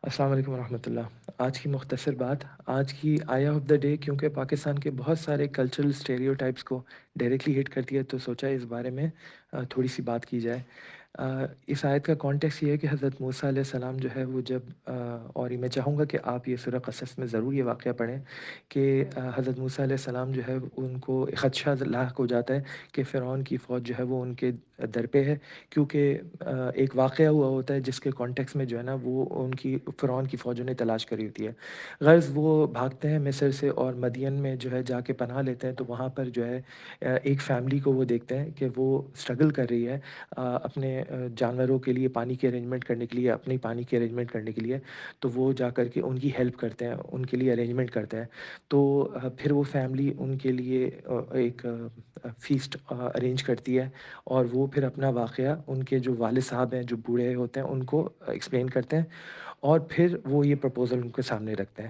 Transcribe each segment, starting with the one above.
السلام علیکم ورحمۃ اللہ۔ آج کی مختصر بات، آج کی آیا آف دا ڈے کیونکہ پاکستان کے بہت سارے کلچرل اسٹیریوٹائپس کو ڈائریکٹلی ہٹ کرتی ہے، تو سوچا اس بارے میں تھوڑی سی بات کی جائے۔ اس آیت کا کانٹیکس یہ ہے کہ حضرت موسیٰ علیہ السلام جو ہے وہ جب اور میں چاہوں گا کہ آپ یہ سورہ قصص میں ضرور یہ واقعہ پڑھیں کہ حضرت موسیٰ علیہ السلام جو ہے ان کو ایک خدشہ لاحق ہو جاتا ہے کہ فرعون کی فوج جو ہے وہ ان کے در پہ ہے، کیونکہ ایک واقعہ ہوا ہوتا ہے جس کے کانٹیکس میں جو ہے نا وہ ان کی فرعون کی فوجوں نے تلاش کری ہوتی ہے۔ غرض وہ بھاگتے ہیں مصر سے اور مدین میں جو ہے جا کے پناہ لیتے ہیں، تو وہاں پر جو ہے ایک فیملی کو وہ دیکھتے ہیں کہ وہ اسٹرگل کر رہی ہے اپنے جانوروں کے لیے پانی کی ارینجمنٹ کرنے کے لیے، اپنی پانی کی ارینجمنٹ کرنے کے لیے، تو وہ جا کر کے ان کی ہیلپ کرتے ہیں، ان کے لیے ارینجمنٹ کرتے ہیں۔ تو پھر وہ فیملی ان کے لیے ایک فیسٹ ارینج کرتی ہے، اور وہ پھر اپنا واقعہ ان کے جو والد صاحب ہیں جو بوڑھے ہوتے ہیں ان کو ایکسپلین کرتے ہیں، اور پھر وہ یہ پرپوزل ان کے سامنے رکھتے ہیں۔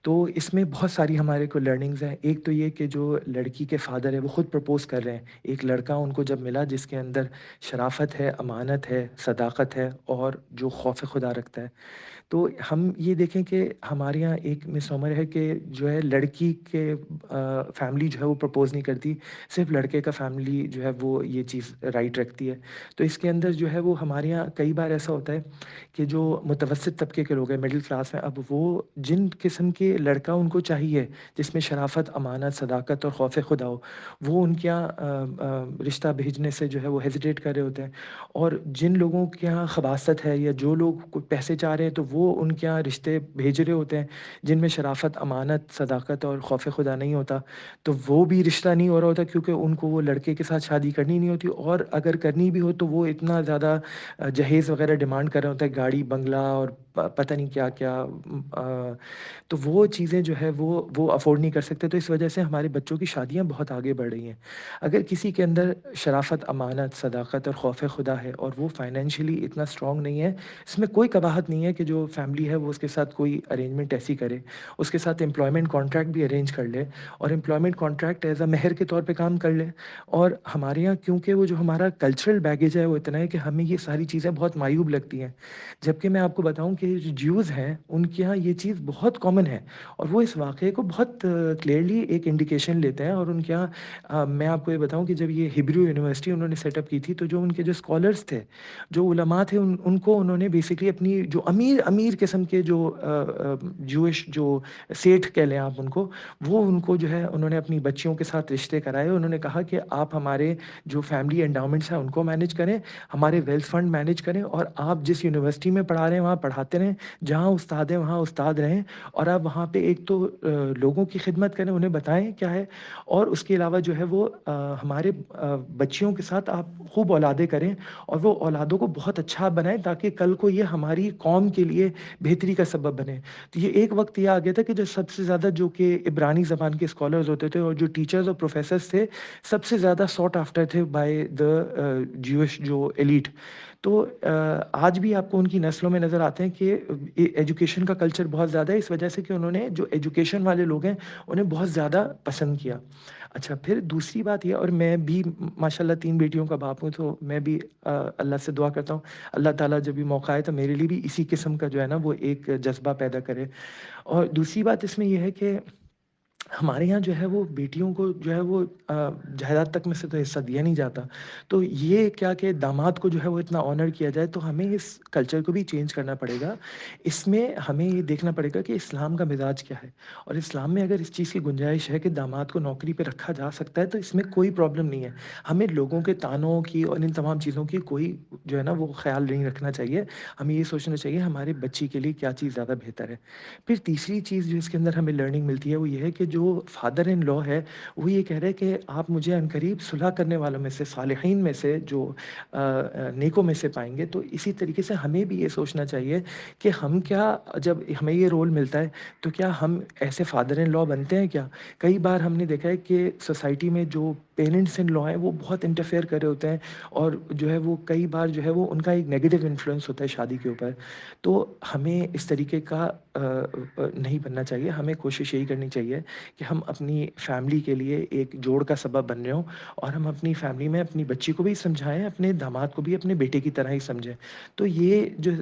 تو اس میں بہت ساری ہمارے کو لرننگز ہیں۔ ایک تو یہ کہ جو لڑکی کے فادر ہے وہ خود پرپوز کر رہے ہیں، ایک لڑکا ان کو جب ملا جس کے اندر شرافت ہے، امانت ہے، صداقت ہے، اور جو خوف خدا رکھتا ہے۔ تو ہم یہ دیکھیں کہ ہمارے یہاں ایک مس عمر ہے کہ جو ہے لڑکی کے فیملی جو ہے وہ پرپوز نہیں کرتی، صرف لڑکے کا فیملی جو ہے وہ یہ چیز رائٹ رکھتی ہے۔ تو اس کے اندر جو ہے وہ ہمارے یہاں کئی بار ایسا ہوتا ہے کہ جو متوسط طبقے کے لوگ ہیں، مڈل کلاس میں، اب وہ جن قسم کے لڑکا ان کو چاہیے جس میں شرافت، امانت، صداقت اور خوف خدا ہو، وہ ان کے یہاں رشتہ بھیجنے سے جو ہے وہ ہیزیٹیٹ کر رہے ہوتے ہیں، اور جن لوگوں کے یہاں خباثت ہے یا جو لوگ کوئی پیسے چاہ رہے ہیں تو وہ ان کے یہاں رشتے بھیج رہے ہوتے ہیں جن میں شرافت، امانت، صداقت اور خوف خدا نہیں ہوتا، تو وہ بھی رشتہ نہیں ہو رہا ہوتا کیونکہ ان کو وہ لڑکے کے ساتھ شادی کرنی نہیں ہوتی، اور اگر کرنی بھی ہو تو وہ اتنا زیادہ جہیز وغیرہ ڈیمانڈ کر رہا ہوتا ہے، گاڑی بنگلہ اور پتہ نہیں کیا کیا، تو وہ چیزیں جو ہے وہ افورڈ نہیں کر سکتے، تو اس وجہ سے ہمارے بچوں کی شادیاں بہت آگے بڑھ رہی ہیں۔ اگر کسی کے اندر شرافت، امانت، صداقت اور خوف خدا ہے اور وہ فائنینشلی اتنا اسٹرانگ نہیں ہے، اس میں کوئی قباحت نہیں ہے کہ جو فیملی ہے وہ اس کے ساتھ کوئی ارینجمنٹ ایسی کرے، اس کے ساتھ امپلائمنٹ کانٹریکٹ بھی ارینج کر لے، اور امپلائمنٹ کانٹریکٹ ایز اے مہر کے طور پہ کام کر لے۔ اور ہمارے یہاں کیونکہ وہ جو ہمارا کلچرل بیگیج ہے وہ اتنا ہے کہ ہمیں یہ ساری چیزیں بہت معیوب لگتی ہیں، جبکہ میں آپ کو بتاؤں کہ جو جیوز ہیں ان کے یہاں یہ چیز بہت کامن ہے، اور وہ اس واقعے کو بہت کلیئرلی ایک انڈیکیشن لیتے ہیں، اور ان کے یہاں میں آپ کو یہ بتاؤں کہ جب یہ ہبریو یونیورسٹی انہوں نے سیٹ اپ کی تھی، تو جو ان کے جو اسکالرس تھے، جو علماء تھے، ان کو انہوں نے بیسکلی اپنی جو امیر امیر قسم کے جو جوش جو سیٹھ کہہ لیں آپ ان کو، وہ ان کو جو ہے انہوں نے اپنی بچیوں کے ساتھ رشتے کرائے، انہوں نے کہا کہ آپ ہمارے جو فیملی انڈاؤمنٹس ہیں ان کو مینیج کریں، ہمارے ویلتھ فنڈ مینیج کریں، اور آپ جس یونیورسٹی میں پڑھا رہے ہیں وہاں پڑھاتے رہیں، جہاں استاد ہیں وہاں استاد رہیں، اور آپ وہاں پہ ایک تو لوگوں کی خدمت کریں، انہیں بتائیں کیا ہے، اور اس کے علاوہ جو ہے وہ ہمارے بچیوں کے ساتھ آپ خوب اولادیں کریں، اور وہ اولادوں کو بہت اچھا بنائیں تاکہ کل کو یہ ہماری قوم کے لیے بہتری کا سبب بنے۔ تو یہ ایک وقت یہ آ گیا تھا کہ جو سب سے زیادہ جو کہ عبرانی زبان کے اسکالرز ہوتے تھے اور جو ٹیچرز اور پروفیسرز تھے، سب سے زیادہ ساٹ آفٹر تھے بائی دا جیوش جو ایلیٹ۔ تو آج بھی آپ کو ان کی نسلوں میں نظر آتے ہیں کہ ایجوکیشن کا کلچر بہت زیادہ ہے، اس وجہ سے کہ انہوں نے جو ایجوکیشن والے لوگ ہیں انہیں بہت زیادہ پسند کیا۔ اچھا، پھر دوسری بات یہ، اور میں بھی ماشاءاللہ 3 بیٹیوں کا باپ ہوں، تو میں بھی اللہ سے دعا کرتا ہوں اللہ تعالیٰ جب بھی موقع آئے تو میرے لیے بھی اسی قسم کا جو ہے نا وہ ایک جذبہ پیدا کرے۔ اور دوسری بات اس میں یہ ہے کہ ہمارے یہاں جو ہے وہ بیٹیوں کو جو ہے وہ جائیداد تک میں سے تو حصہ دیا نہیں جاتا، تو یہ کیا کہ داماد کو جو ہے وہ اتنا آنر کیا جائے، تو ہمیں اس کلچر کو بھی چینج کرنا پڑے گا۔ اس میں ہمیں یہ دیکھنا پڑے گا کہ اسلام کا مزاج کیا ہے، اور اسلام میں اگر اس چیز کی گنجائش ہے کہ داماد کو نوکری پہ رکھا جا سکتا ہے تو اس میں کوئی پرابلم نہیں ہے۔ ہمیں لوگوں کے تانوں کی اور ان تمام چیزوں کی کوئی جو ہے نا وہ خیال نہیں رکھنا چاہیے، ہمیں یہ سوچنا چاہیے ہمارے بچی کے لیے کیا چیز زیادہ بہتر ہے۔ پھر تیسری چیز جو اس کے اندر ہمیں لرننگ ملتی ہے وہ یہ ہے کہ جو فادر ان لا ہے وہ یہ کہہ رہے ہیں کہ آپ مجھے عنقریب صلح کرنے والوں میں سے، صالحین میں سے، جو نیکوں میں سے پائیں گے۔ تو اسی طریقے سے ہمیں بھی یہ سوچنا چاہیے کہ ہم کیا، جب ہمیں یہ رول ملتا ہے تو کیا ہم ایسے فادر ان لا بنتے ہیں کیا؟ کئی بار ہم نے دیکھا ہے کہ سوسائٹی میں جو پیرنٹس ان لا ہیں وہ بہت انٹرفیئر کر رہے ہوتے ہیں، اور جو ہے وہ کئی بار جو ہے وہ ان کا ایک نیگیٹو انفلوئنس ہوتا ہے شادی کے اوپر۔ تو ہمیں اس طریقے کا نہیں بننا چاہیے، ہمیں کوشش یہی کرنی چاہیے کہ ہم اپنی فیملی کے لیے ایک جوڑ کا سبب بن رہے ہوں، اور ہم اپنی فیملی میں اپنی بچی کو بھی سمجھائیں، اپنے داماد کو بھی اپنے بیٹے کی طرح ہی سمجھیں۔ تو یہ جو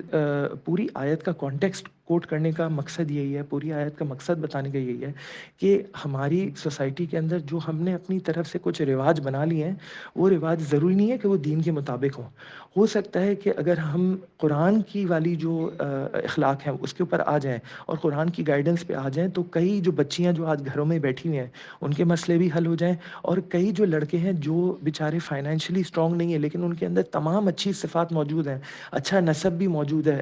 پوری آیت کا کانٹیکسٹ کوٹ کرنے کا مقصد یہی ہے، پوری آیت کا مقصد بتانے کا یہی ہے کہ ہماری سوسائٹی کے اندر جو ہم نے اپنی طرف سے کچھ رواج بنا لیے ہیں، وہ رواج ضروری نہیں ہے کہ وہ دین کے مطابق ہوں۔ ہو سکتا ہے کہ اگر ہم قرآن کی والی جو اخلاق ہیں اس کے اوپر آ جائیں اور قرآن کی گائیڈنس پہ آ جائیں، تو کئی جو بچیاں جو آج گھروں میں بیٹھی ہوئی ہیں ان کے مسئلے بھی حل ہو جائیں، اور کئی جو لڑکے ہیں جو بیچارے فائنینشلی اسٹرانگ نہیں ہیں لیکن ان کے اندر تمام اچھی صفات موجود ہیں، اچھا نسب بھی موجود ہے،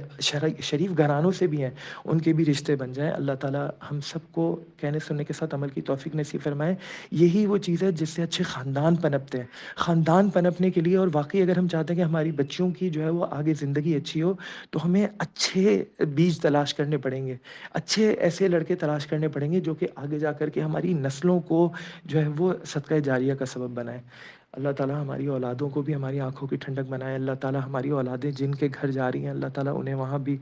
شریف گھرانوں سے بھی ہیں، ان کے بھی رشتے بن جائیں۔ اللہ تعالیٰ ہم سب کو کہنے سننے کے ساتھ عمل کی توفیق نصیب فرمائے۔ یہی وہ چیز ہے جس سے اچھے خاندان پنپتے ہیں۔ خاندان پنپنے کے لیے اور واقعی اگر ہم چاہتے ہیں کہ ہماری بچیوں کی جو ہے وہ آگے زندگی اچھی ہو، تو ہمیں اچھے بیج تلاش کرنے پڑیں گے، اچھے ایسے لڑکے تلاش کرنے پڑیں گے جو کہ آگے جا کر کے ہماری نسلوں کو جو ہے وہ صدقہ جاریہ کا سبب بنائے۔ اللہ تعالیٰ ہماری اولادوں کو بھی ہماری آنکھوں کی ٹھنڈک بنائے۔ اللہ تعالیٰ ہماری اولادیں جن کے گھر جا رہی ہیں، اللہ تعالیٰ انہیں وہاں بھی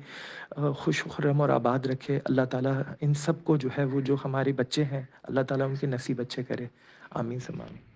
خوش خرم اور آباد رکھے۔ اللہ تعالیٰ ان سب کو جو ہے وہ جو ہمارے بچے ہیں، اللہ تعالیٰ ان کے نصیب اچھے کرے۔ آمین ثم آمین۔